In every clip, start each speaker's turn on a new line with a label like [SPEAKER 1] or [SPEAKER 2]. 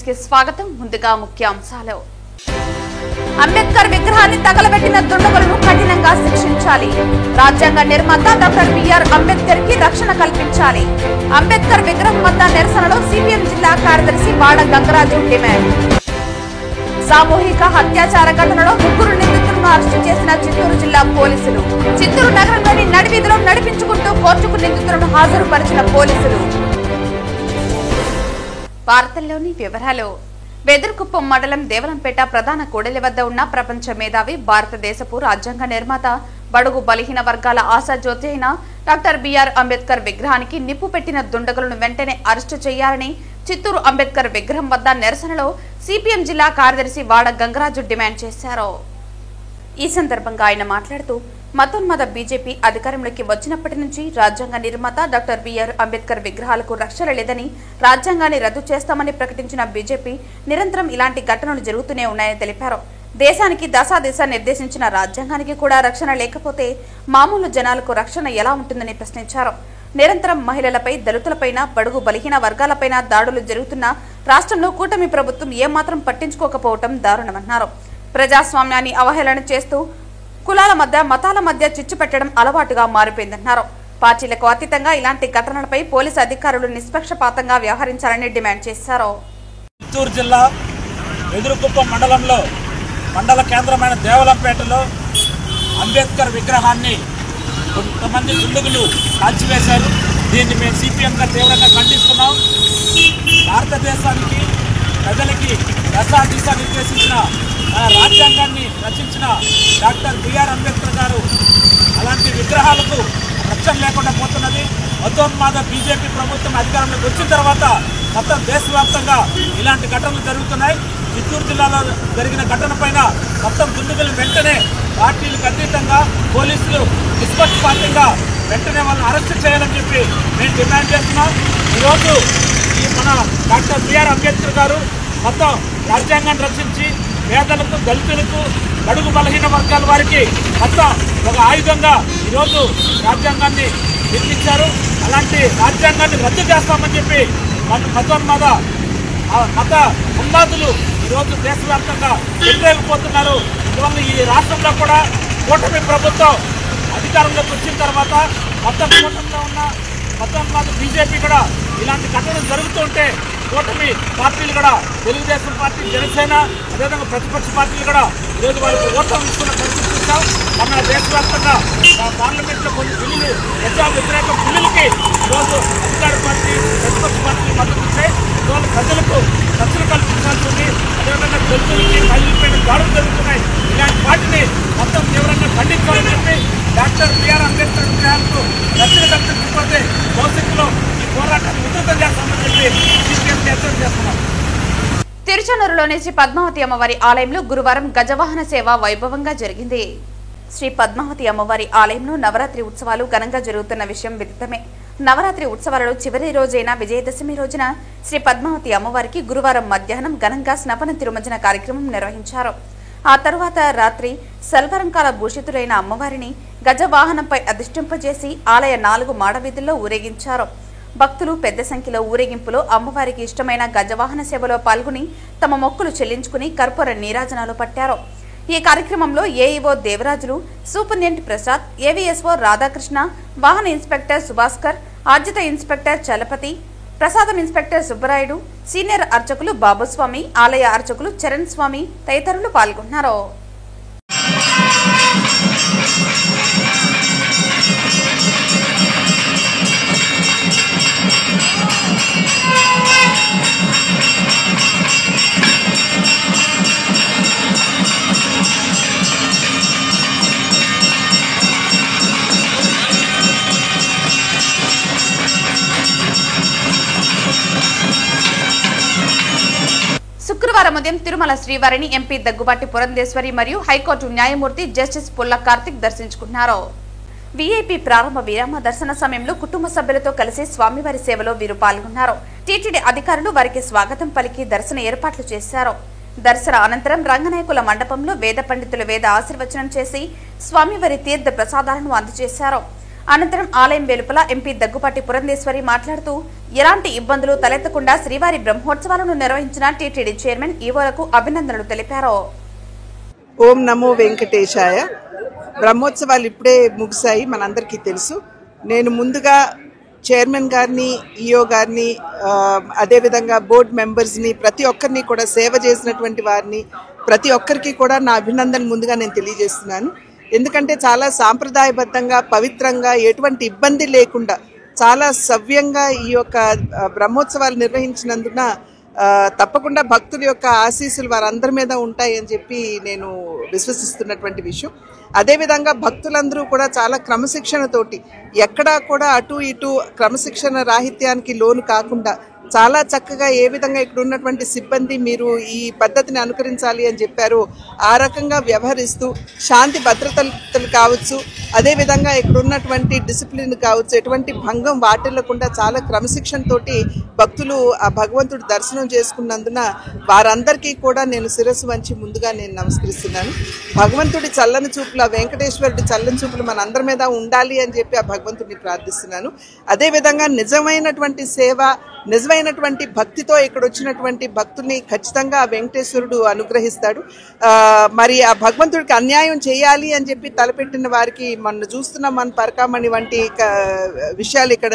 [SPEAKER 1] కి స్వాగతం. ముందుగా ముఖ్యాంశాలు. అంబేద్కర్ విగ్రహాన్ని తగలబెట్టిన దుండగులను కఠినంగా శిక్షించాలి. రాజ్యాంగ నిర్మాత డాక్టర్ బిఆర్ అంబేద్కర్ కి రక్షణ కల్పించాలి. అంబేద్కర్ విగ్రహం వద్ద నిరసనలో సిపిఎం జిల్లా కార్యదర్శి వాడ గంగరాజు డిమాండ్. సామూహిక అత్యాచార ఘటనలో 3 నిందితులను అరెస్టు చేసిన చిత్తూరు జిల్లా పోలీసులు. చిత్తూరు నగరంలోని నడివీధిలో నడిపించుకుంటూ కోర్టుకు నిందితులను హాజరుపరిచిన పోలీసులు. వార్తల్లోని వివరాలు. వెదురుకుప్పం మండలం దేవలంపేట ప్రధాన కూడలి వద్ద ఉన్న ప్రపంచ మేధావి, భారతదేశపు రాజ్యాంగ నిర్మాత, బడుగు బలహీన వర్గాల ఆశాజ్యోతి అయిన డాక్టర్ బిఆర్ అంబేద్కర్ విగ్రహానికి నిప్పు పెట్టిన దుండగులను వెంటనే అరెస్టు చేయాలని చిత్తూరు అంబేద్కర్ విగ్రహం వద్ద నిరసనలో సిపిఎం జిల్లా కార్యదర్శి వాడ గంగరాజు డిమాండ్ చేశారు. ఈ సందర్భంగా ఆయన మాట్లాడుతూ, మతోన్మద బీజేపీ అధికారంలోకి వచ్చినప్పటి నుంచి రాజ్యాంగ నిర్మాత డాక్టర్ బిఆర్ అంబేద్కర్ విగ్రహాలకు రక్షణ లేదని, రాజ్యాంగాన్ని రద్దు చేస్తామని ప్రకటించిన బీజేపీ నిరంతరం ఇలాంటి ఘటనలు జరుగుతూనే ఉన్నాయని తెలిపారు. దేశానికి దశాదిశ నిర్దేశించిన రాజ్యాంగానికి కూడా రక్షణ లేకపోతే మామూలు జనాలకు రక్షణ ఎలా ఉంటుందని ప్రశ్నించారు. నిరంతరం మహిళలపై, దళితులపైన, బడుగు బలహీన వర్గాలపైన దాడులు జరుగుతున్న రాష్ట్రంలో కూటమి ప్రభుత్వం ఏమాత్రం పట్టించుకోకపోవటం దారుణమన్నారు. ప్రజాస్వామ్యాన్ని అవహేళన చేస్తూ కులాల మధ్య, మతాల మధ్య చిచ్చు పెట్టడం అలవాటుగా మారిపోయిందన్నారు. పార్టీలకు అతీతంగా ఇలాంటి ఘటనలపై పోలీసు అధికారులు నిష్పక్షపాతంగా వ్యవహరించాలని డిమాండ్ చేశారు.
[SPEAKER 2] చిత్తూరు జిల్లా వెదురుకుప్పం మండలంలో మండల కేంద్రమైన దేవలంపేటలో అంబేద్కర్ విగ్రహాన్ని కొంతమంది దుండగులు కాల్చివేశారు. దీన్ని మేము సిపిఎంగా తీవ్రంగా ఖండిస్తున్నాం. భారతదేశానికి, ప్రజలకి దశాదిశ నిర్దేశించిన రాజ్యాంగాన్ని రచించిన డాక్టర్ బిఆర్ అంబేద్కర్ గారు అలాంటి విగ్రహాలకు రక్షణ లేకుండా పోతున్నది. మతోన్మాద బీజేపీ ప్రభుత్వం అధికారంలోకి వచ్చిన తర్వాత మొత్తం దేశవ్యాప్తంగా ఇలాంటి ఘటనలు జరుగుతున్నాయి. చిత్తూరు జిల్లాలో జరిగిన ఘటన పైన మొత్తం దుండగులు వెంటనే పార్టీలకు అతీతంగా పోలీసులు నిష్పక్షపాతంగా వెంటనే వాళ్ళని అరెస్ట్ చేయాలని చెప్పి మేము డిమాండ్ చేస్తున్నాం. ఈరోజు మన డాక్టర్ బిఆర్ అంబేద్కర్ గారు మొత్తం రాజ్యాంగాన్ని రచించి పేదలకు, దళితులకు, బడుగు బలహీన వర్గాల వారికి మొత్తం ఒక ఆయుధంగా ఈరోజు రాజ్యాంగాన్ని నిర్మించారు. అలాంటి రాజ్యాంగాన్ని రద్దు చేస్తామని చెప్పి మత ఉన్మాదులు ఈరోజు దేశవ్యాప్తంగా వ్యతిరేకపోతున్నారు. ఇవన్నీ ఈ రాష్ట్రంలో కూడా కూటమి ప్రభుత్వం అధికారంలోకి వచ్చిన తర్వాత మొత్తం కూటమిలో ఉన్న మతోన్మాద బీజేపీ కూడా ఇలాంటి ఘటనలు జరుగుతుంటే కూటమి పార్టీలు కూడా, తెలుగుదేశం పార్టీ, జనసేన, అదేవిధంగా ప్రతిపక్ష పార్టీలు కూడా ఈరోజు వాళ్ళకి ఓట్లు ఇస్తున్న పరిస్థితి చూస్తాం. మన దేశవ్యాప్తంగా పార్లమెంట్లో కొన్ని బిల్లులు, ప్రజా వ్యతిరేక బిల్లులకి ఈరోజు అధికార పార్టీ, ప్రతిపక్ష పార్టీలు మద్దతు ఇస్తాయి. ఈరోజు ప్రజలకు రక్షణ కల్పించాల్సి ఉంది. అదేవిధంగా దళితులకి, మహిళలపైన దాడులు జరుగుతున్నాయి. ఇలాంటి వాటిని మొత్తం తీవ్రంగా ఖండించాలని చెప్పి డాక్టర్ బిఆర్ అంబేద్కర్ విగ్రహాలకు రక్షణ కల్పించకపోతే భవిష్యత్తులో ఈ పోరాటాన్ని ఉధృతం చేస్తామని చెప్పి హెచ్చరిక చేస్తున్నాం.
[SPEAKER 1] తిరుచానూరులోని శ్రీ పద్మావతి అమ్మవారి ఆలయంలో గురువారం గజవాహన సేవ వైభవంగా జరిగింది. శ్రీ పద్మావతి అమ్మవారి ఆలయంలో నవరాత్రి ఉత్సవాలు ఘనంగా జరుగుతున్న విషయం విదితమే. నవరాత్రి ఉత్సవాలలో చివరి రోజైన విజయదశమి రోజున శ్రీ పద్మావతి అమ్మవారికి గురువారం మధ్యాహ్నం ఘనంగా స్నపన తిరుమంజన కార్యక్రమం నిర్వహించారు. ఆ తరువాత రాత్రి సల్వరంకాల భూషితులైన అమ్మవారిని గజవాహనంపై అధిష్ఠింపజేసి ఆలయ 4 మాడవీధుల్లో ఊరేగించారు. భక్తులు పెద్ద సంఖ్యలో ఊరేగింపులో అమ్మవారికి ఇష్టమైన గజవాహన సేవలో పాల్గొని తమ మొక్కులు చెల్లించుకుని కర్పూర నీరాజనాలు పట్టారు. ఈ కార్యక్రమంలో AEO Devarajulu, superintendent Prasad, AVSO Radhakrishna, వాహన ఇన్స్పెక్టర్ సుభాస్కర్, ఆర్జిత ఇన్స్పెక్టర్ చలపతి, ప్రసాదం ఇన్స్పెక్టర్ సుబ్బరాయుడు, సీనియర్ అర్చకులు బాబుస్వామి, ఆలయ అర్చకులు చరణ్ స్వామి తదితరులు పాల్గొన్నారు. శుక్రవారం ఉదయం తిరుమల శ్రీవారిని ఎంపీ దగ్గుబాటి పురంధేశ్వరి మరియు హైకోర్టు న్యాయమూర్తి జస్టిస్ పుల్ల కార్తిక్ దర్శించుకున్నారు. వీఐపీ ప్రారంభ విరామ దర్శన సమయంలో కుటుంబ సభ్యులతో కలిసి స్వామివారి సేవలో వీరు పాల్గొన్నారు. టీటీడీ అధికారులు వారికి స్వాగతం పలికి దర్శన ఏర్పాట్లు చేశారు. దర్శన అనంతరం రంగనాయకుల మండపంలో వేద పండితులు వేద ఆశీర్వచనం చేసి స్వామివారి తీర్థ ప్రసాదాలను అందజేశారు. అనంతరం ఆలయం వెలుపల ఎంపీ దగ్గుపాటి పురంధేశ్వరి మాట్లాడుతూ ఎలాంటి ఇబ్బందులు తలెత్తకుండా శ్రీవారి బ్రహ్మోత్సవాలను నిర్వహించిన టీటీడీ చైర్మన్ ఈవోలకు అభినందనలు తెలిపారు.
[SPEAKER 3] ఓం నమో వెంకటేశాయ. బ్రహ్మోత్సవాలు ఇప్పుడే ముగిశాయి, మనందరికీ తెలుసు. నేను ముందుగా చైర్మన్ గారిని, ఈఓ గారిని, అదేవిధంగా బోర్డు మెంబర్స్ని, ప్రతి ఒక్కరిని కూడా సేవ చేసినటువంటి వారిని ప్రతి ఒక్కరికి కూడా నా అభినందన ముందుగా నేను తెలియజేస్తున్నాను. ఎందుకంటే చాలా సాంప్రదాయబద్ధంగా, పవిత్రంగా, ఎటువంటి ఇబ్బంది లేకుండా చాలా సవ్యంగా ఈ యొక్క బ్రహ్మోత్సవాలు నిర్వహించినందున తప్పకుండా భక్తుల యొక్క ఆశీస్సులు వారందరి మీద ఉంటాయని చెప్పి నేను విశ్వసిస్తున్నటువంటి విషయం. అదేవిధంగా భక్తులందరూ కూడా చాలా క్రమశిక్షణతోటి, ఎక్కడా కూడా అటు ఇటు క్రమశిక్షణ రాహిత్యానికి లోను కాకుండా చాలా చక్కగా ఏ విధంగా ఇక్కడ ఉన్నటువంటి సిబ్బంది మీరు ఈ పద్ధతిని అనుకరించాలి అని చెప్పారు, ఆ రకంగా వ్యవహరిస్తూ శాంతి భద్రతలు కావచ్చు, అదేవిధంగా ఇక్కడ ఉన్నటువంటి డిసిప్లిన్ కావచ్చు, ఎటువంటి భంగం వాటిల్లకుండా చాలా క్రమశిక్షణతోటి భక్తులు ఆ భగవంతుడి దర్శనం చేసుకున్నందున వారందరికీ కూడా నేను శిరస్సు వంచి ముందుగా నేను నమస్కరిస్తున్నాను. భగవంతుడి చల్లని చూపులు, ఆ వెంకటేశ్వరుడి చల్లని చూపులు మన అందరి మీద ఉండాలి అని చెప్పి ఆ భగవంతుడిని ప్రార్థిస్తున్నాను. అదేవిధంగా నిజమైనటువంటి సేవ, నిజమైనటువంటి భక్తితో ఇక్కడ వచ్చినటువంటి భక్తుల్ని ఖచ్చితంగా ఆ వెంకటేశ్వరుడు అనుగ్రహిస్తాడు. మరి ఆ భగవంతుడికి అన్యాయం చేయాలి అని చెప్పి తలపెట్టిన వారికి మనం చూస్తున్నాం, మన పరకామణి వంటి విషయాలు ఇక్కడ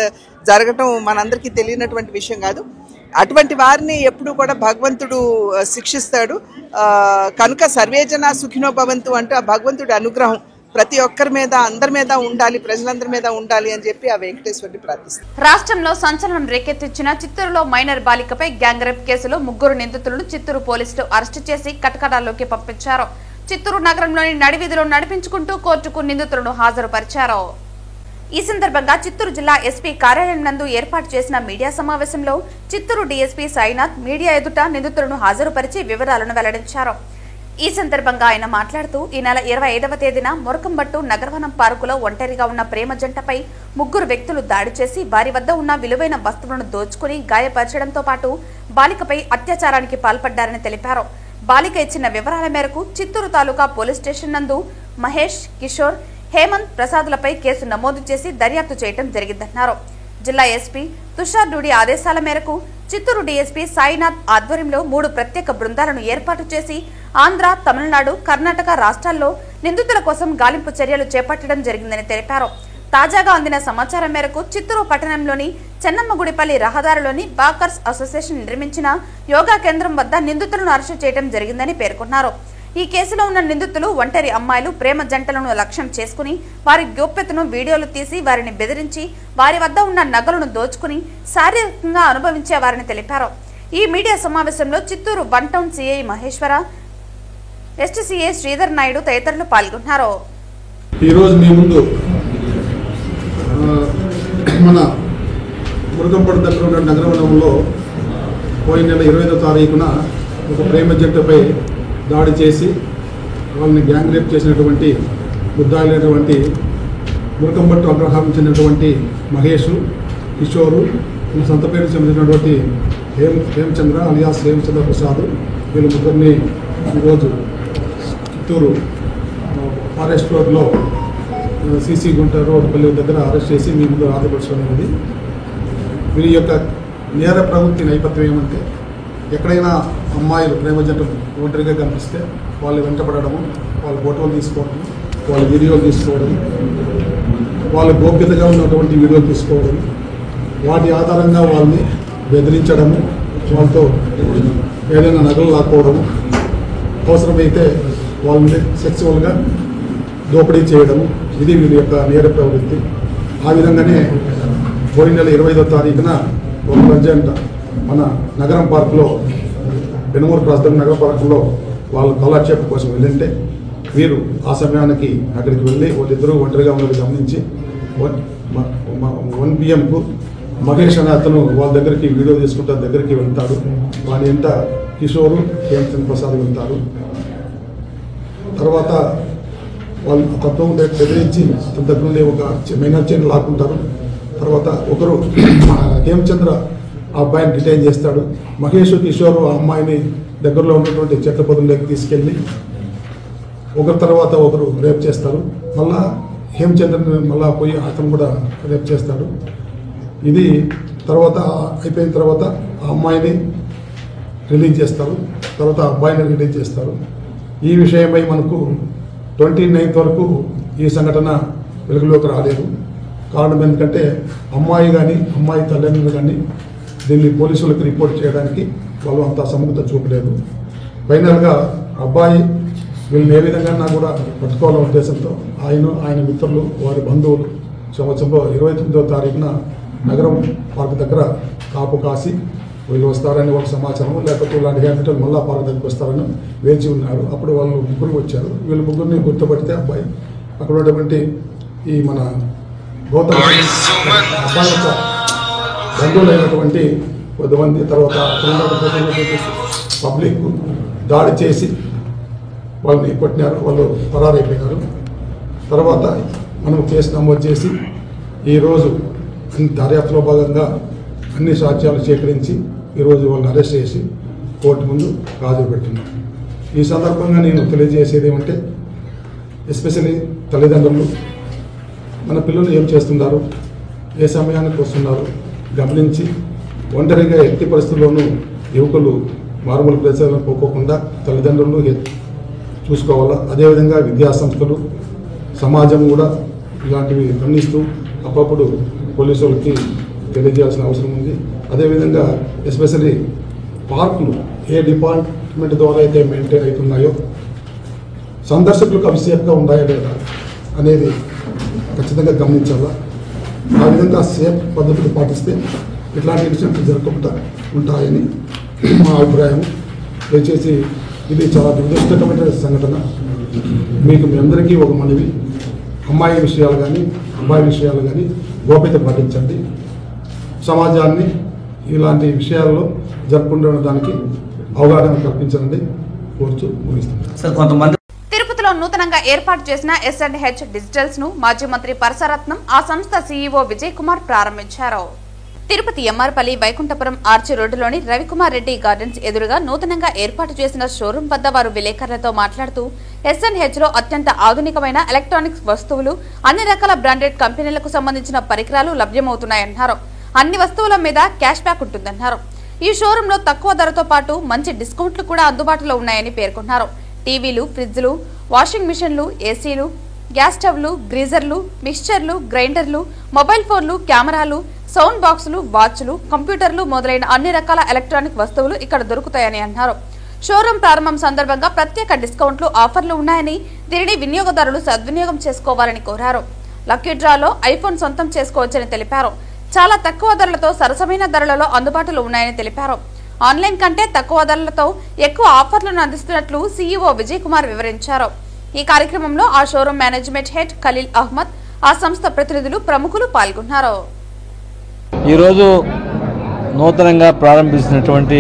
[SPEAKER 3] జరగటం మనందరికీ తెలియనటువంటి విషయం కాదు. అటువంటి వారిని ఎప్పుడు కూడా భగవంతుడు శిక్షిస్తాడు. కనుక సర్వేజన సుఖినో భవంతు అంటూ ఆ భగవంతుడి అనుగ్రహం ప్రతి ఒక్కరి మీద, అందరి మీద ఉండాలి, ప్రజలందరి మీద ఉండాలి అని చెప్పి ఆ వెంకటేశ్వరుని ప్రార్థిస్తారు.
[SPEAKER 1] రాష్ట్రంలో సంచలనం రేకెత్తించిన చిత్తూరులో మైనర్ బాలికపై గ్యాంగ్ రేప్ కేసులో 3 నిందితులను చిత్తూరు పోలీసులు అరెస్టు చేసి కటకటాల్లోకి పంపించారు. చిత్తూరు నగరంలోని నడివీధిలో నడిపించుకుంటూ కోర్టుకు నిందితులను హాజరుపరిచారు. ఈ సందర్భంగా చిత్తూరు జిల్లా ఎస్పీ కార్యాలయం నందు ఏర్పాటు చేసిన మీడియా సమావేశంలో చిత్తూరు డీఎస్పీ సాయినాథ్ మీడియా ఎదుట నిందితులను హాజరుపరిచి వివరాలను వెల్లడించారు. ఈ సందర్భంగా ఆయన మాట్లాడుతూ ఈ నెల 25వ తేదీన మురకంబట్టు నగరవనం పార్కులో ఒంటరిగా ఉన్న ప్రేమ జంటపై 3 వ్యక్తులు దాడి చేసి వారి వద్ద ఉన్న విలువైన వస్తువులను దోచుకుని గాయపరచడంతో పాటు బాలికపై అత్యాచారానికి పాల్పడ్డారని తెలిపారు. బాలిక ఇచ్చిన వివరాల మేరకు చిత్తూరు తాలూకా పోలీస్ స్టేషన్ నందు మహేష్, కిషోర్, హేమంత్ ప్రసాద్లపై కేసు నమోదు చేసి దర్యాప్తు చేయడం జరిగిందన్నారు. జిల్లా ఎస్పీ తుషార్ డూడి ఆదేశాల మేరకు చిత్తూరు డీఎస్పీ సాయినాథ్ ఆధ్వర్యంలో 3 ప్రత్యేక బృందాలను ఏర్పాటు చేసి ఆంధ్ర, తమిళనాడు, కర్ణాటక రాష్ట్రాల్లో నిందితుల కోసం గాలింపు చర్యలు చేపట్టడం జరిగిందని తెలిపారు. తాజాగా అందిన సమాచారం మేరకు చిత్తూరు పట్టణంలోని చెన్నమ్మగుడిపల్లి రహదారిలోని బాకర్స్ అసోసియేషన్ నిర్మించిన యోగా కేంద్రం వద్ద నిందితులను అరెస్టు చేయడం జరిగిందని పేర్కొన్నారు. ఈ కేసులో ఉన్న నిందితులు ఒంటరి అమ్మాయిలు, ప్రేమ జంటలను లక్ష్యం చేసుకుని వారి గోప్యతను వీడియోలు తీసి వారిని బెదిరించి వారి వద్ద ఉన్న నగలను దోచుకుని శారీరకంగా అనుభవించేవారని తెలిపారు. ఈ మీడియా సమావేశంలో చిత్తూరు 1 టౌన్ సిఐ మహేశ్వర, ఎస్టీసీఏ శ్రీధర్ నాయుడు తదితరులు పాల్గొన్నారు.
[SPEAKER 4] ఈరోజు మీ ముందు మన మురకంపడు దగ్గర ఉన్న నగరవనంలో పోయిన నెల 25వ తారీఖున ఒక ప్రేమ జంటపై దాడి చేసి వాళ్ళని గ్యాంగ్ రేప్ చేసినటువంటి ముద్దాయినటువంటి మురకంపట్టు అగ్రహారం చెందినటువంటి మహేష్, కిషోరు, సొంత పేరు చెందినటువంటి హేమచంద్ర అలియాస్ హేమచంద్ర ప్రసాద్, వీళ్ళ ముగ్గురిని ఈరోజు చిత్తూరు ఫారెస్ట్ రోడ్లో సిసి గుంట రోడ్ పల్లి దగ్గర అరెస్ట్ చేసి మీ ముందు ఆధారపరచడం అనేది. వీరి యొక్క నేర ప్రవృత్తి నేపథ్యం ఏమంటే, ఎక్కడైనా అమ్మాయిలు ప్రేమ జంట ఒంటరిగా కనిపిస్తే వాళ్ళు వెంటపడము, వాళ్ళ ఫోటోలు తీసుకోవడం, వాళ్ళ వీడియోలు తీసుకోవడం, వాళ్ళ గోప్యతగా ఉన్నటువంటి వీడియోలు తీసుకోవడం, వాటి ఆధారంగా వాళ్ళని బెదిరించడము, వాళ్ళతో ఏదైనా నగలు లాక్కోవడము, అవసరమైతే వాళ్ళని సెక్సువల్గా దోపిడీ చేయడము, ఇది వీరి యొక్క నేర ప్రవృత్తి. ఆ విధంగానే పోయిన నెల 25వ తారీఖున ఒక ప్రజెంట్ మన నగరం పార్కులో, పెనుమూరు క్రాస్ దగ్గర నగర పార్కులో వాళ్ళు కాలక్షేపం కోసం వెళ్ళింటే వీరు ఆ సమయానికి అక్కడికి వెళ్ళి వాళ్ళిద్దరూ ఒంటరిగా ఉన్నది గమనించి 1 PM మహేష్ అనే అతను వాళ్ళ దగ్గరికి వీడియో తీసుకుంటే దగ్గరికి వెళ్తాడు. వాని ఎంత కిషోరు, హేమచంద్ర ప్రసాద్ వెళ్తారు. తర్వాత వాళ్ళు తత్వం బెదిరించి తన దగ్గర నుండి ఒక మైనర్ చైన్ లాక్కుంటారు. తర్వాత ఒకరు హేమచంద్ర ఆ అబ్బాయిని డిటైన్ చేస్తాడు. మహేష్, కిషోర్ ఆ అమ్మాయిని దగ్గరలో ఉన్నటువంటి చెట్ల పొదల్లోకి తీసుకెళ్ళి ఒకరి తర్వాత ఒకరు రేప్ చేస్తారు. మళ్ళా హేమచంద్రని మళ్ళా పోయి అతను కూడా రేప్ చేస్తాడు. ఇది తర్వాత అయిపోయిన తర్వాత ఆ అమ్మాయిని రిలీజ్ చేస్తారు, తర్వాత ఆ అబ్బాయిని రిలీజ్ చేస్తారు. ఈ విషయమై మనకు 29th వరకు ఈ సంఘటన వెలుగులోకి రాలేదు. కారణం ఎందుకంటే అమ్మాయి కానీ అమ్మాయి తల్లిదండ్రులు కానీ దీన్ని పోలీసులకు రిపోర్ట్ చేయడానికి వాళ్ళు అంత సముఖత చూపలేదు. ఫైనల్గా అబ్బాయి వీళ్ళని ఏ విధంగా కూడా పట్టుకోవాలనే ఉద్దేశంతో ఆయన మిత్రులు వారి బంధువులు సంవత్సరంలో 29వ తారీఖున నగరం పార్క్ దగ్గర కాపు కాసి వీళ్ళు వస్తారని వాళ్ళ సమాచారం, లేకపోతే ఇలాంటి హ్యాబిటల్ మళ్ళా పార్క్ దగ్గరికి వస్తారని వేచి ఉన్నారు. అప్పుడు వాళ్ళు ముగ్గురు వచ్చారు. వీళ్ళు ముగ్గురిని గుర్తుపడితే అబ్బాయి అక్కడ ఉన్నటువంటి ఈ మన గౌతమ్ అబ్బాయి యొక్క బంధువులైనటువంటి కొద్దిమంది, తర్వాత పబ్లిక్ దాడి చేసి వాళ్ళని కొట్టినారు. వాళ్ళు పరారైపోయినారు. తర్వాత మనం కేసు నమోదు చేసి ఈరోజు దర్యాప్తులో భాగంగా అన్ని సాక్ష్యాలు సేకరించి ఈరోజు వాళ్ళని అరెస్ట్ చేసి కోర్టు ముందు హాజరు పెడుతున్నాం. ఈ సందర్భంగా నేను తెలియజేసేది ఏమంటే, ఎస్పెషల్లీ తల్లిదండ్రులు మన పిల్లలు ఏం చేస్తున్నారు, ఏ సమయానికి వస్తున్నారు గమనించి ఒంటరిగా ఎట్టి పరిస్థితుల్లోనూ యువకులు మారుమూల ప్రదేశాలను పోకోకుండా తల్లిదండ్రులు చూసుకోవాలా. అదేవిధంగా విద్యాసంస్థలు, సమాజం కూడా ఇలాంటివి గమనిస్తూ అప్పుడప్పుడు పోలీసులకి తెలియజేయాల్సిన అవసరం ఉంది. అదేవిధంగా ఎస్పెషల్లీ పార్కులు ఏ డిపార్ట్మెంట్ ద్వారా అయితే మెయింటైన్ అవుతున్నాయో సందర్శకులకు అవి సేఫ్గా ఉన్నాయో లేదా అనేది ఖచ్చితంగా గమనించాలా. ఆ విధంగా సేఫ్ పద్ధతులు పాటిస్తే ఇట్లాంటి ఇన్సిడెంట్లు జరగకుండా ఉంటాయని మా అభిప్రాయం. దయచేసి ఇది చాలా దురదృష్టకరమైన సంఘటన. మీ అందరికీ ఒక మనవి, అమ్మాయి విషయాలు కానీ అబ్బాయి విషయాలు కానీ గోప్యత పాటించండి. సమాజాన్ని ఇలాంటి విషయాల్లో జరుపుకుంటున్న దానికి అవగాహన కల్పించండి కోరుతూ ముగిస్తుంది.
[SPEAKER 1] తిరుపతిలో నూతనంగా ఏర్పాటు చేసిన S&H డిజిటల్స్ ను మాజీ మంత్రి పరసరత్నం, ఆ సంస్థ CEO విజయ్ కుమార్ ప్రారంభించారు. తిరుపతి ఎమ్మార్పల్లి వైకుంఠపురం ఆర్చి రోడ్డులోని రవికుమార్ రెడ్డి గార్డెన్స్ ఎదురుగా నూతనంగా ఏర్పాటు చేసిన షోరూం వద్ద వారు విలేకరులతో మాట్లాడుతూ S&H లో అత్యంత ఆధునికమైన ఎలక్ట్రానిక్స్ వస్తువులు, అన్ని రకాల బ్రాండెడ్ కంపెనీలకు సంబంధించిన పరికరాలు లభ్యమవుతున్నాయన్నారు. అన్ని వస్తువుల మీద క్యాష్ బ్యాక్ ఉంటుందన్నారు. ఈ షోరూమ్ లో తక్కువ ధరతో పాటు మంచి డిస్కౌంట్లు కూడా అందుబాటులో ఉన్నాయని పేర్కొన్నారు. టీవీలు, ఫ్రిడ్జ్లు, వాషింగ్ మిషన్లు, ఏసీలు, గ్యాస్ స్టవ్లు, గ్రీజర్లు, మిక్స్చర్లు, గ్రైండర్లు, మొబైల్ ఫోన్లు, కెమెరాలు, సౌండ్ బాక్సులు, వాచ్లు, కంప్యూటర్లు మొదలైన అన్ని రకాల ఎలక్ట్రానిక్ వస్తువులు ఇక్కడ దొరుకుతాయని అన్నారు. షోరూం ప్రారంభం సందర్భంగా ప్రత్యేక డిస్కౌంట్లు, ఆఫర్లు ఉన్నాయని, దీనిని వినియోగదారులు సద్వినియోగం చేసుకోవాలని కోరారు. లక్కీ డ్రాలో ఐఫోన్ సొంతం చేసుకోవచ్చని తెలిపారు. చాలా తక్కువ ధరలతో సరసమైన ధరలలో అందుబాటులో ఉన్నాయని తెలిపారు. ఆన్లైన్ కంటే తక్కువ ధరలతో ఎక్కువ ఆఫర్లను అందిస్తున్నట్లు CEO విజయ్ కుమార్ వివరించారు. ఈ కార్యక్రమంలో ఆ showroom management head Khalil Ahmed, ఆ సంస్థ ప్రతినిధులు, ప్రముఖులు పాల్గొన్నారు.
[SPEAKER 5] ఈరోజు నూతనంగా ప్రారంభించినటువంటి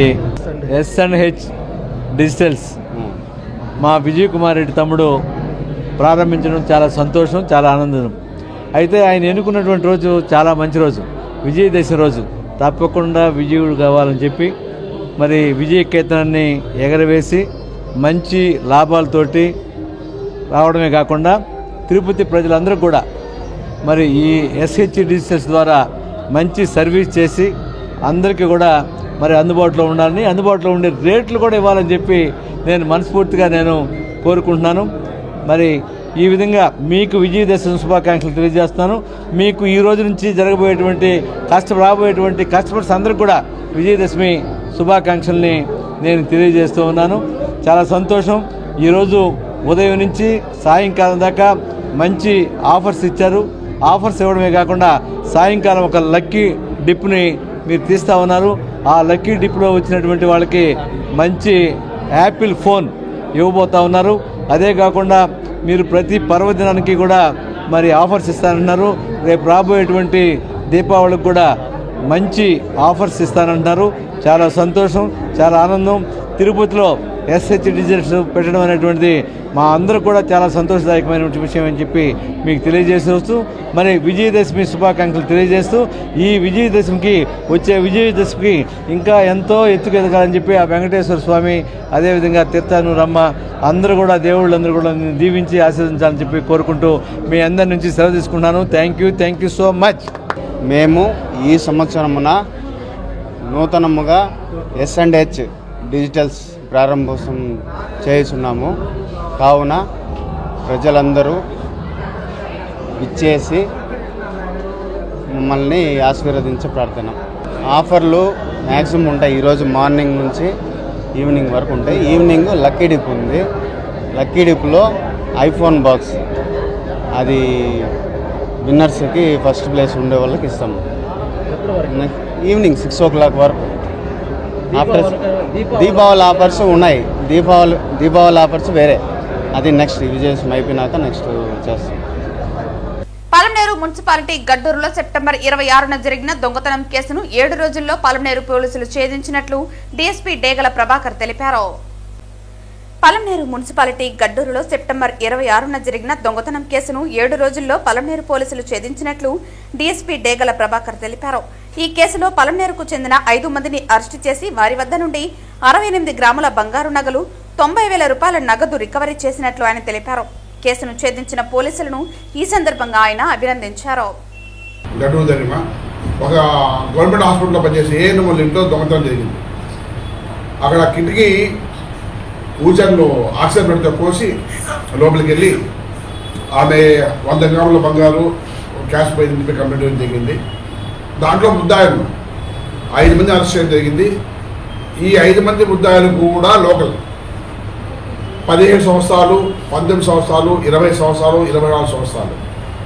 [SPEAKER 5] S&H డిజిటల్స్ మా విజయ్ కుమార్ రెడ్డి తమ్ముడు ప్రారంభించడం చాలా సంతోషం, చాలా ఆనందం. అయితే ఆయన ఎన్నుకున్నటువంటి రోజు చాలా మంచి రోజు, విజయదశమి రోజు. తప్పకుండా విజయుడు కావాలని చెప్పి మరి విజయ కేతనాన్ని ఎగరవేసి మంచి లాభాలతోటి రావడమే కాకుండా తిరుపతి ప్రజలందరూ కూడా మరి ఈ S&H డిజిటల్స్ ద్వారా మంచి సర్వీస్ చేసి అందరికీ కూడా మరి అందుబాటులో ఉండాలని, అందుబాటులో ఉండే రేట్లు కూడా ఇవ్వాలని చెప్పి నేను మనస్ఫూర్తిగా కోరుకుంటున్నాను. మరి ఈ విధంగా మీకు విజయదశమి శుభాకాంక్షలు తెలియజేస్తున్నాను. మీకు ఈ రోజు నుంచి జరగబోయేటువంటి రాబోయేటువంటి కస్టమర్స్ అందరికీ కూడా విజయదశమి శుభాకాంక్షల్ని నేను తెలియజేస్తూ ఉన్నాను. చాలా సంతోషం. ఈరోజు ఉదయం నుంచి సాయంకాలం దాకా మంచి ఆఫర్స్ ఇచ్చారు. ఆఫర్స్ ఇవ్వడమే కాకుండా సాయంకాలం ఒక లక్కీ డిప్ని మీరు తీస్తూ ఉన్నారు. ఆ లక్కీ డిప్లో వచ్చినటువంటి వాళ్ళకి మంచి యాపిల్ ఫోన్ ఇవ్వబోతూ ఉన్నారు. అదే కాకుండా మీరు ప్రతి పర్వదినానికి కూడా మరి ఆఫర్స్ ఇస్తానంటున్నారు. రేపు రాబోయేటువంటి దీపావళికి కూడా మంచి ఆఫర్స్ ఇస్తానంటున్నారు. చాలా సంతోషం, చాలా ఆనందం. తిరుపతిలో ఎస్హెచ్ డిజిటల్స్ పెట్టడం అనేటువంటిది మా అందరూ కూడా చాలా సంతోషదాయకమైన విషయం అని చెప్పి మీకు తెలియజేస్తూ మరి విజయదశమి శుభాకాంక్షలు తెలియజేస్తూ ఈ విజయదశమికి వచ్చే విజయదశమికి ఇంకా ఎంతో ఎత్తుకు ఎదగాలని చెప్పి ఆ వెంకటేశ్వర స్వామి అదేవిధంగా తీర్థాను రమ్మ అందరూ కూడా దేవుళ్ళందరూ కూడా దీవించి ఆశీర్వదించాలని చెప్పి కోరుకుంటూ మీ అందరి నుంచి సెలవు తీసుకున్నాను. Thank you so much.
[SPEAKER 6] మేము ఈ సంవత్సరమున నూతనముగా S&H డిజిటల్స్ ప్రారంభోత్సవం చేస్తున్నాము. కావున ప్రజలందరూ ఇచ్చేసి మమ్మల్ని ఆశీర్వదించే ప్రార్థన. ఆఫర్లు మ్యాక్సిమం ఉంటాయి. ఈరోజు మార్నింగ్ నుంచి ఈవినింగ్ వరకు ఉంటాయి. ఈవినింగ్ లక్కీ డిప్ ఉంది. లక్కీ డిప్లో ఐఫోన్ బాక్స్ అది విన్నర్స్కి ఫస్ట్ ప్లేస్ ఉండే వాళ్ళకి ఇస్తాము. ఈవినింగ్ 6 o'clock వరకు. ఆఫ్టర్ దీపావళి ఆఫర్స్ ఉన్నాయి. దీపావళి ఆఫర్స్ వేరే, అది నెక్స్ట్ విజయదశమి అయిపోయినాక నెక్స్ట్ చేస్తాం.
[SPEAKER 1] పాలమనేరు మున్సిపాలిటీ గడ్డూరులో సెప్టెంబర్ 26న జరిగిన దొంగతనం కేసును 7 రోజుల్లో పాలమనేరు పోలీసులు ఛేదించినట్లు డీఎస్పీ డేగల ప్రభాకర్ తెలిపారు. పాలమనేరు మున్సిపాలిటీ గడ్డూరులో సెప్టెంబర్ 26న జరిగిన దొంగతనం కేసును 7 రోజుల్లో పాలమనేరు పోలీసులు ఛేదించినట్లు డీఎస్పీ డేగల ప్రభాకర్ తెలిపారు. ఈ కేసులో పాలమనేరుకు చెందిన 5 మందిని అరెస్టు చేసి వారి వద్ద నుండి 68 గ్రాముల బంగారు నగలు, 90,000 రూపాయల నగదు రికవరీ చేసినట్లు ఆయన తెలిపారు. కేసును ఛేదించిన పోలీసులను ఈ సందర్భంగా ఆయన అభినందించారు.
[SPEAKER 7] ఒక గవర్నమెంట్ హాస్పిటల్లో పనిచేసి ఏఎన్ఎం ఇంట్లో దొంగతనం జరిగింది. అక్కడ కిటికీ కూచర్లు ఆక్సిజన్ పెడితే కోసి లోపలికి వెళ్ళి ఆమె 100 గ్రాముల బంగారు క్యాష్ పోయింది కంప్లీట్ చేయడం జరిగింది. దాంట్లో ముద్దాయిలు 5 మంది అరెస్ట్ చేయడం జరిగింది. ఈ 5 మంది ముద్దాయిలు కూడా లోకల్ 17 సంవత్సరాలు, 19 సంవత్సరాలు, 20 సంవత్సరాలు, 24 సంవత్సరాలు,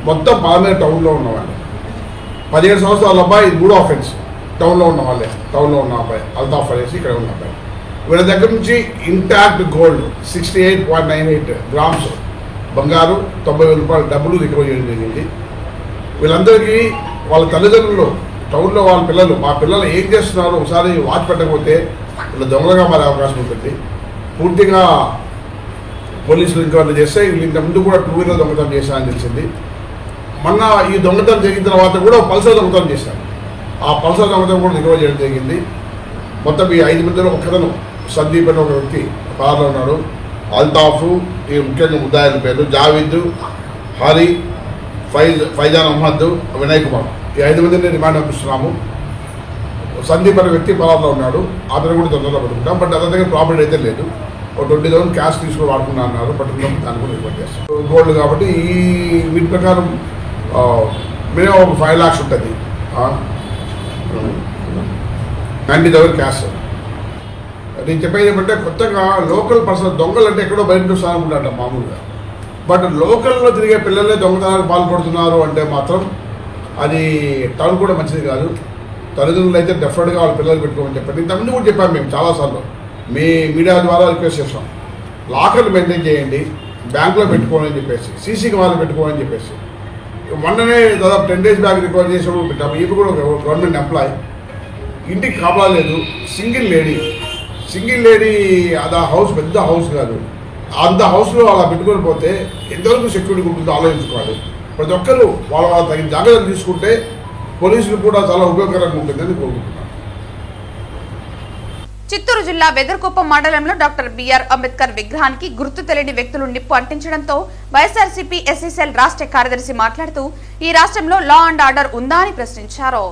[SPEAKER 7] మొత్తం పాలమనేరు టౌన్లో ఉన్నవాళ్ళు. 17 సంవత్సరాల అబ్బాయి ఇది 3వ అఫెన్స్. టౌన్లో ఉన్న వాళ్ళే, టౌన్లో ఉన్న అబ్బాయి అల్తాఫ్ అనేసి ఇక్కడ ఉన్న అబ్బాయి. వీళ్ళ దగ్గర నుంచి ఇంటాక్ట్ గోల్డ్ 68.98 గ్రామ్స్ బంగారు, 90,000 రూపాయల డబ్బులు రికవర్ చేయడం జరిగింది. వీళ్ళందరికీ వాళ్ళ తల్లిదండ్రులు, టౌన్లో వాళ్ళ పిల్లలు, మా పిల్లలు ఏం చేస్తున్నారో ఒకసారి వాచ్ పెట్టకపోతే వీళ్ళ దొంగలుగా మారే అవకాశం ఉంటుంది. పూర్తిగా పోలీసులు ఎంక్వైరీ చేస్తే ఇంత ముందు కూడా 2 వీలర్ దొంగతనం చేశారని తెలిసింది. మొన్న ఈ దొంగతనం జరిగిన తర్వాత కూడా పల్సర్ దొంగతనం చేశారు. ఆ పల్సర్ దొంగతనం కూడా రికవర్ చేయడం జరిగింది. మొత్తం ఈ 5 మందిలో ఒకతను సందీప్ అని ఒక వ్యక్తి బార్లో ఉన్నాడు. అల్తాఫ్, ఈ ముఖ్యంగా ముద్దాయిల పేరు జావీద్, హరి, ఫైజాన్ అహ్మద్, వినయ్ కుమార్. ఈ 5 మందిని రిమాండ్ పంపిస్తున్నాము. సందీప్ అనే వ్యక్తి పలార్లో ఉన్నాడు. అతను కూడా తొందరలో పట్టుకుంటాం. బట్ అతని దగ్గర ప్రాపర్టీ అయితే లేదు. ఒక 20,000 క్యాష్ తీసుకొని వాడుకున్నా అన్నారు. పట్టుకున్నప్పుడు దాన్ని కూడా రిపోర్ట్ చేస్తాం. గోల్డ్ కాబట్టి ఈ వీటి ప్రకారం మినిమం ఒక 5 lakhs ఉంటుంది. 90,000 క్యాష్. నేను చెప్పేది ఏమంటే కొత్తగా లోకల్ పర్సన్ దొంగలు అంటే ఎక్కడో బయట స్థానం ఉంటాట మామూలుగా. బట్ లోకల్లో తిరిగే పిల్లలే దొంగతనానికి పాల్పడుతున్నారు అంటే మాత్రం అది టౌన్ కూడా మంచిది కాదు. తల్లిదండ్రులు అయితే డెఫినెట్గా వాళ్ళ పిల్లలు పెట్టుకోమని చెప్పండి. ఇంతకుముందు కూడా చెప్పాము మేము చాలాసార్లు, మీ మీడియా ద్వారా రిక్వెస్ట్ చేస్తాం. లాకర్లు మెయింటైన్ చేయండి, బ్యాంకులో పెట్టుకోమని చెప్పేసి, సీసీ కెమెరాలు పెట్టుకోమని చెప్పేసి. మొన్ననే దాదాపు 10 days బ్యాక్ రికవర్ చేసినప్పుడు పెట్టాము. ఇవి కూడా గవర్నమెంట్ ఎంప్లాయ్, ఇంటికి కాపాడలేదు, సింగిల్ లేడీ. అది ఆ హౌస్ పెద్ద హౌస్ కాదు. అంత హౌస్లో అలా పెట్టుకొని పోతే ఎంతవరకు సెక్యూరిటీ ఉంటుందో ఆలోచించుకోవాలి. ప్రతి ఒక్కరూ వాళ్ళ తగిన జాగ్రత్తలు తీసుకుంటే పోలీసులు కూడా చాలా ఉపయోగకరంగా ఉంటుందని కోరుకుంటున్నాను.
[SPEAKER 1] చిత్తూరు జిల్లా వెదర్కుప్పం మండలంలో డాక్టర్ బిఆర్ అంబేద్కర్ విగ్రహానికి గుర్తు తెలియని వ్యక్తులు నిప్పు అంటించడంతో వైఎస్ఆర్సీపీ ఎస్ఎస్ఎల్ రాష్ట్ర కార్యదర్శి మాట్లాడుతూ ఈ రాష్ట్రంలో లా అండ్ ఆర్డర్ ఉందా అని ప్రశ్నించారు.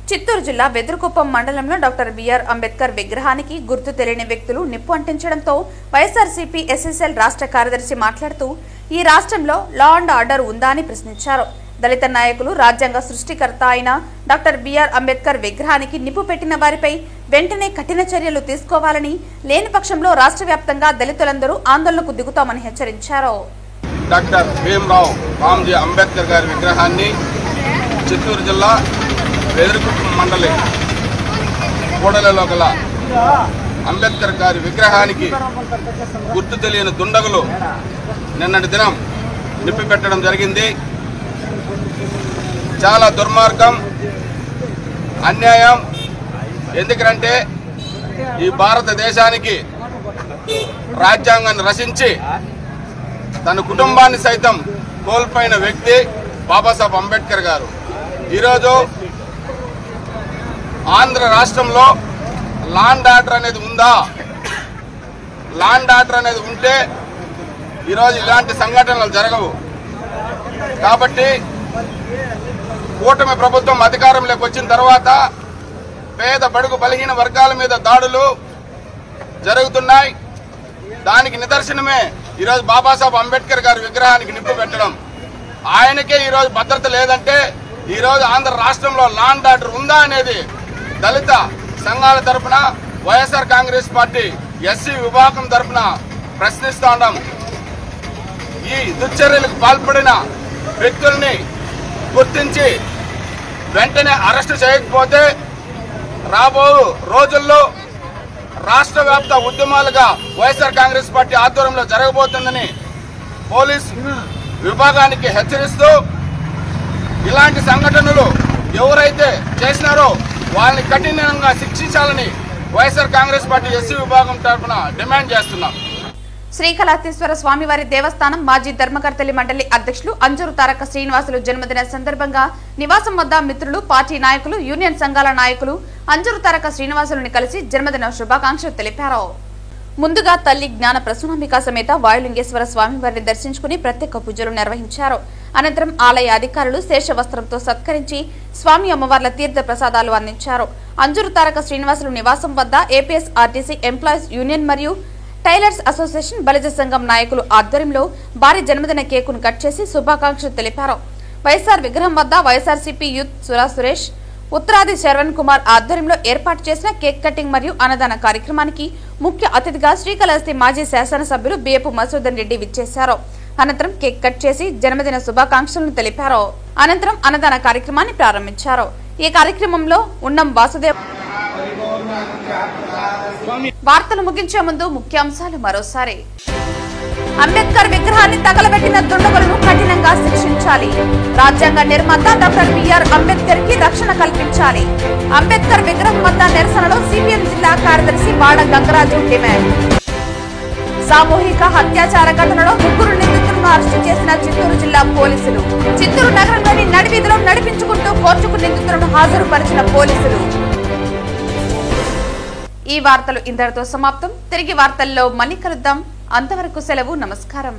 [SPEAKER 1] చిత్తూరు జిల్లా వెదర్కుప్పం మండలంలో డాక్టర్ బిఆర్ అంబేద్కర్ విగ్రహానికి గుర్తు తెలియని వ్యక్తులు నిప్పు అంటించడంతో వైఎస్ఆర్సీపీ ఎస్ఎస్ఎల్ రాష్ట్ర కార్యదర్శి మాట్లాడుతూ ఈ రాష్ట్రంలో లా అండ్ ఆర్డర్ ఉందా అని ప్రశ్నించారు. దళిత నాయకులు, రాజ్యాంగ సృష్టికర్త అయిన డాక్టర్ బిఆర్ అంబేద్కర్ విగ్రహానికి నిప్పు పెట్టిన వారిపై వెంటనే కఠిన చర్యలు తీసుకోవాలని, లేని పక్షంలో రాష్ట్ర వ్యాప్తంగా దళితులందరూ ఆందోళనకు దిగుతామని హెచ్చరించారు.
[SPEAKER 8] డాక్టర్ భీమ్రావ్ రామ్జీ అంబేద్కర్ గారి విగ్రహాన్ని చిత్తూరు జిల్లా వెదర్కుప్పం మండలి కూడలిలో గల అంబేద్కర్ గారి విగ్రహానికి గుర్తు తెలియని దుండగులు నిన్నటి దినం నిప్పి పెట్టడం జరిగింది. చాలా దుర్మార్గం, అన్యాయం. ఎందుకంటే ఈ భారతదేశానికి రాజ్యాంగాన్ని రచించి తన కుటుంబాన్ని సైతం కోల్పోయిన వ్యక్తి బాబాసాహెబ్ అంబేద్కర్ గారు. ఈరోజు ఆంధ్ర రాష్ట్రంలో లాండ్ ఆర్డర్ అనేది ఉందా? లాండ్ ఆర్డర్ అనేది ఉంటే ఈరోజు ఇలాంటి సంఘటనలు జరగవు. కాబట్టి కూటమి ప్రభుత్వం అధికారంలోకి వచ్చిన తర్వాత పేద బడుగు బలహీన వర్గాల మీద దాడులు జరుగుతున్నాయి. దానికి నిదర్శనమే ఈరోజు బాబాసాహెబ్ అంబేద్కర్ గారి విగ్రహానికి నిప్పు పెట్టడం. ఆయనకే ఈరోజు భద్రత లేదంటే ఈరోజు ఆంధ్ర రాష్ట్రంలో లాండ్ ఆర్డర్ ఉందా అనేది దళిత సంఘాల తరఫున వైఎస్ఆర్ కాంగ్రెస్ పార్టీ ఎస్సీ విభాగం తరఫున ప్రశ్నిస్తూ ఉన్నాం. ఈ దుశ్చర్యలకు పాల్పడిన వ్యక్తుల్ని గుర్తించి వెంటనే అరెస్టు చేయకపోతే రాబో రోజుల్లో రాష్ట్ర వ్యాప్త ఉద్యమాలుగా వైఎస్ఆర్ కాంగ్రెస్ పార్టీ ఆధ్వర్యంలో జరగబోతుందని పోలీస్ విభాగానికి హెచ్చరిస్తూ ఇలాంటి సంఘటనలు ఎవరైతే చేసినారో వాళ్ళని కఠినంగా శిక్షించాలని వైఎస్ఆర్ కాంగ్రెస్ పార్టీ ఎస్సీ విభాగం తరఫున డిమాండ్ చేస్తున్నాం.
[SPEAKER 1] శ్రీకాళహస్తీశ్వర స్వామివారి దేవస్థానం మాజీ ధర్మకర్తలి మండలి అధ్యక్షులు అంజూరు తారక శ్రీనివాసులు జన్మదిన సందర్భంగా నివాసం వద్ద మిత్రులు, పార్టీ నాయకులు, యూనియన్ సంఘాల నాయకులు అంజూరు తారక శ్రీనివాసులను కలిసి జన్మదిన శుభాకాంక్షలు తెలిపారు. ముందుగా తల్లి జ్ఞాన ప్రసూనాంబిక సమేత వాయులింగేశ్వర స్వామివారిని దర్శించుకుని ప్రత్యేక పూజలు నిర్వహించారు. అనంతరం ఆలయ అధికారులు శేషవస్త్రంతో సత్కరించి స్వామి అమ్మవార్ల తీర్థ ప్రసాదాలు అందించారు. అంజూరు తారక శ్రీనివాసులు నివాసం వద్ద ఏపీఎస్ ఆర్టీసీ ఎంప్లాయీస్ యూనియన్ మరియు టైలర్స్ అసోసియేషన్ బలిజ సంఘం నాయకులు ఆధ్వర్యంలో భారీ జన్మదిన కేకును కట్ చేసి శుభాకాంక్షలు తెలిపారు. వైఎస్ఆర్ విగ్రహం వద్ద వైఎస్ఆర్సీపీ యూత్ సురా సురేష్, ఉత్తరాది శరవణ్ కుమార్ ఆధ్వర్యంలో ఏర్పాటు చేసిన కేక్ కటింగ్ మరియు అన్నదాన కార్యక్రమానికి ముఖ్య అతిథిగా శ్రీకాళహస్తి మాజీ శాసనసభ్యులు బియ్యపు మసూదన్ రెడ్డి విచ్చేశారు. అనంతరం కేక్ కట్ చేసి జన్మదిన శుభాకాంక్షలను తెలిపారు. అనంతరం అన్నదాన కార్యక్రమాన్ని ప్రారంభించారు. ఈ కార్యక్రమంలో ఉన్నం వాసుదేవ్. వార్తలు ముగించే ముందు ముఖ్యాంశాలు మరోసారి. అంబేద్కర్ విగ్రహాన్ని తగలబెట్టిన దుండగులను కఠినంగా శిక్షించాలి. రాజ్యాంగ నిర్మాత డాక్టర్ బిఆర్ అంబేద్కర్ కి రక్షణ కల్పించాలి. అంబేద్కర్ విగ్రహం వద్ద నిరసనలో సిపిఎం జిల్లా కార్యదర్శి వాడ గంగరాజు డిమాండ్. సామూహిక హత్యాచార ఘటనలో 3 నిందితులను అరెస్టు చేసిన చిత్తూరు జిల్లా పోలీసులు. చిత్తూరు నగరంలోని నడివీధిలో నడిపించుకుంటూ కోర్టుకు నిందితులను హాజరుపరిచిన పోలీసులు. ఈ వార్తలు ఇంతటితో సమాప్తం. తిరిగి వార్తల్లో మళ్ళీ కలుద్దాం. అంతవరకు సెలవు. నమస్కారం.